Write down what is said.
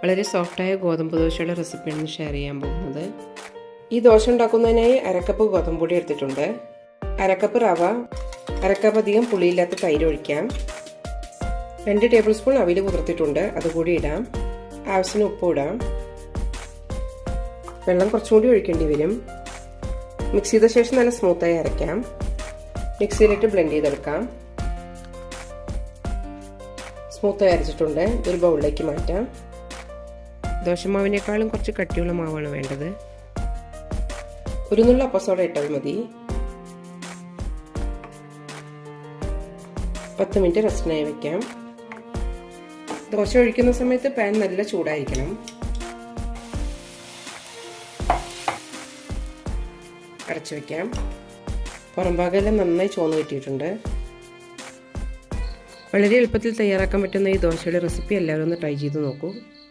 വളരെ സോഫ്റ്റായ ഗോതമ്പ് ദോശയുടെ റെസിപ്പിയാണ് ഷെയർ ചെയ്യാൻ പോകുന്നത്. ഈ ദോശ ഉണ്ടാക്കുന്നതിനായി അരക്കപ്പ് ഗോതമ്പ് പൊടി എടുത്തിട്ടുണ്ട്. അരക്കപ്പ് റവ, അരക്കപ്പ് അധികം പുളിയില്ലാത്ത തൈര് ഒഴിക്കാം. 2 ടേബിൾ സ്പൂൺ അവിൽ കുതിർത്തിട്ടുണ്ട്, അതുകൂടി ഇടാം. ആവശ്യത്തിന് ഉപ്പ് ഇടാം. വെള്ളം കുറച്ചും കൂടി ഒഴിക്കേണ്ടി വരും. മിക്സ് ചെയ്ത ശേഷം നല്ല സ്മൂത്തായി അരയ്ക്കാം. മിക്സിയിലിട്ട് ബ്ലെൻഡ് ചെയ്തെടുക്കാം. സ്മൂത്തായി അരച്ചിട്ടുണ്ട്. ഒരു ബൗളിലേക്ക് മാറ്റാം. ദോശമാവിനേക്കാളും കുറച്ച് കട്ടിയുള്ള മാവാണ് വേണ്ടത്. ഒരു നുള്ള അപ്പസോഡ ഇട്ടാൽ മതി. 10 മിനിറ്റ് റെസ്റ്റിനായി വെക്കാം. ദോശ ഒഴിക്കുന്ന സമയത്ത് പാൻ നല്ല ചൂടായിരിക്കണം. അടച്ചു വെക്കാം. പുറംഭാഗമെല്ലാം നന്നായി ചോന്ന് കിട്ടിയിട്ടുണ്ട്. വളരെ എളുപ്പത്തിൽ തയ്യാറാക്കാൻ പറ്റുന്ന ഈ ദോശയുടെ റെസിപ്പി എല്ലാവരും ഒന്ന് ട്രൈ ചെയ്ത് നോക്കൂ.